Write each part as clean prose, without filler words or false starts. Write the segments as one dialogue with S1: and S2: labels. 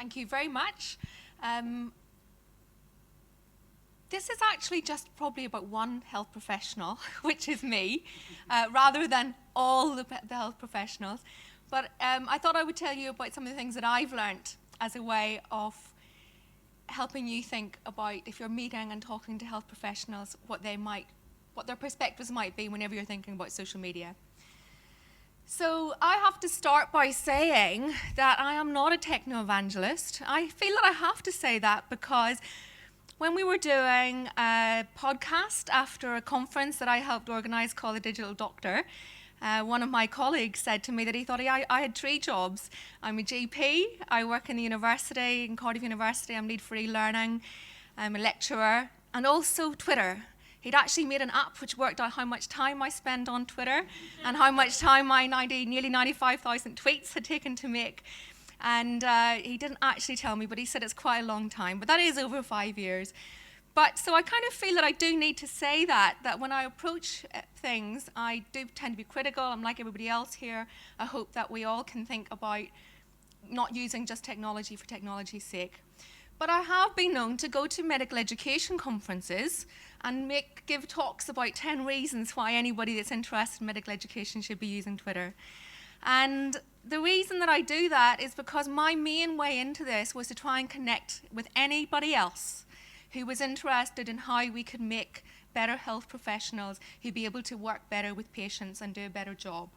S1: Thank you very much. This is actually just probably about one health professional, which is me, rather than all the health professionals. But I thought I would tell you about some of the things that I've learnt as a way of helping you think about, if you're meeting and talking to health professionals, what their perspectives might be whenever you're thinking about social media. So I have to start by saying that I am not a techno-evangelist. I feel that I have to say that because when we were doing a podcast after a conference that I helped organise called The Digital Doctor, one of my colleagues said to me that he thought I had 3 jobs. I'm a GP, I work in the university, in Cardiff University, I'm lead for e-learning, I'm a lecturer, and also Twitter. He'd actually made an app which worked out how much time I spend on Twitter and how much time my nearly 95,000 tweets had taken to make. And he didn't actually tell me, but he said it's quite a long time. But that is over 5 years. But so I kind of feel that I do need to say that when I approach things, I do tend to be critical. I'm like everybody else here. I hope that we all can think about not using just technology for technology's sake. But I have been known to go to medical education conferences and give talks about 10 reasons why anybody that's interested in medical education should be using Twitter. And the reason that I do that is because my main way into this was to try and connect with anybody else who was interested in how we could make better health professionals who'd be able to work better with patients and do a better job.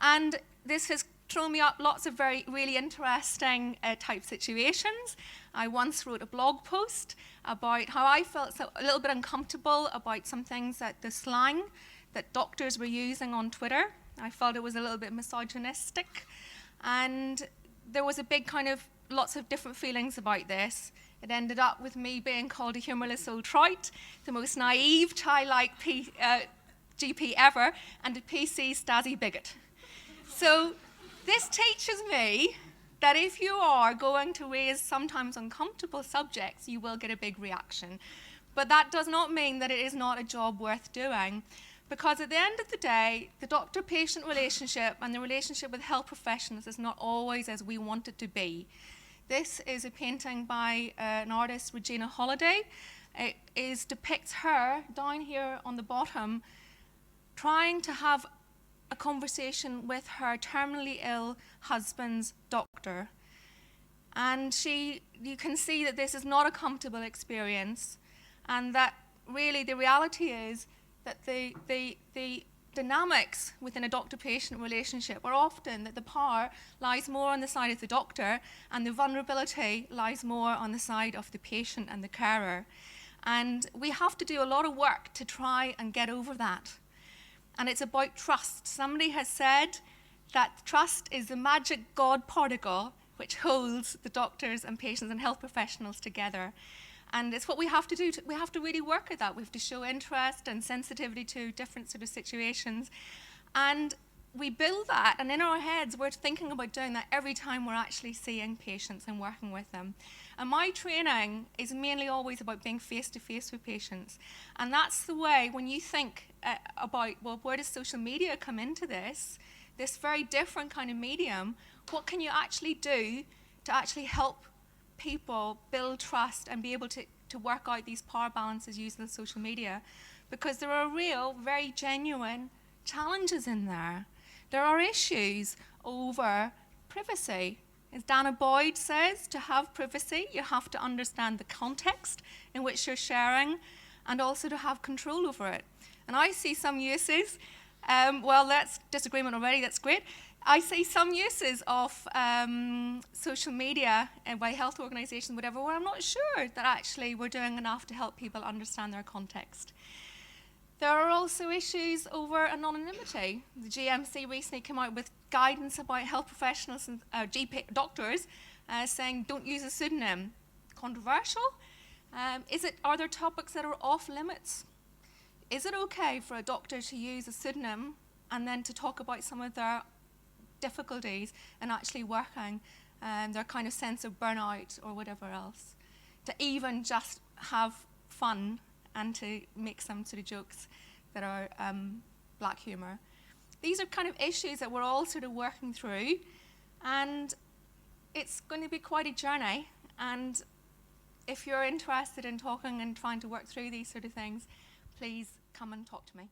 S1: And this has thrown me up lots of really interesting type situations. I once wrote a blog post about how I felt a little bit uncomfortable about some things that the slang that doctors were using on Twitter. I felt it was a little bit misogynistic, and there was a big kind of lots of different feelings about this. It ended up with me being called a humorless old trout, the most naive, childlike GP ever, and a PC Stasi bigot. So this teaches me that if you are going to raise sometimes uncomfortable subjects, you will get a big reaction. But that does not mean that it is not a job worth doing. Because at the end of the day, the doctor-patient relationship and the relationship with health professionals is not always as we want it to be. This is a painting by an artist, Regina Holiday. It depicts her down here on the bottom trying to have a conversation with her terminally ill husband's doctor. And you can see that this is not a comfortable experience, and that really the reality is that the dynamics within a doctor-patient relationship are often that the power lies more on the side of the doctor and the vulnerability lies more on the side of the patient and the carer. And we have to do a lot of work to try and get over that. And it's about trust. Somebody has said that trust is the magic God particle which holds the doctors and patients and health professionals together. And it's what we have to do. We have to really work at that. We have to show interest and sensitivity to different sort of situations. And we build that, and in our heads, we're thinking about doing that every time we're actually seeing patients and working with them. And my training is mainly always about being face-to-face with patients. And that's the way, when you think about, well, where does social media come into this very different kind of medium, what can you actually do to actually help people build trust and be able to work out these power balances using social media? Because there are real, very genuine challenges in there. There are issues over privacy. As Dana Boyd says, to have privacy, you have to understand the context in which you're sharing and also to have control over it. And I see some uses, well, that's disagreement already, that's great. I see some uses of social media and by health organisations, whatever, where I'm not sure that actually we're doing enough to help people understand their context. There are also issues over anonymity. The GMC recently came out with guidance about health professionals and doctors saying don't use a pseudonym. Controversial? Are there topics that are off limits? Is it okay for a doctor to use a pseudonym and then to talk about some of their difficulties and actually working their kind of sense of burnout or whatever else? To even just have fun and to make some sort of jokes that are black humour. These are kind of issues that we're all sort of working through, and it's going to be quite a journey, and if you're interested in talking and trying to work through these sort of things, please come and talk to me.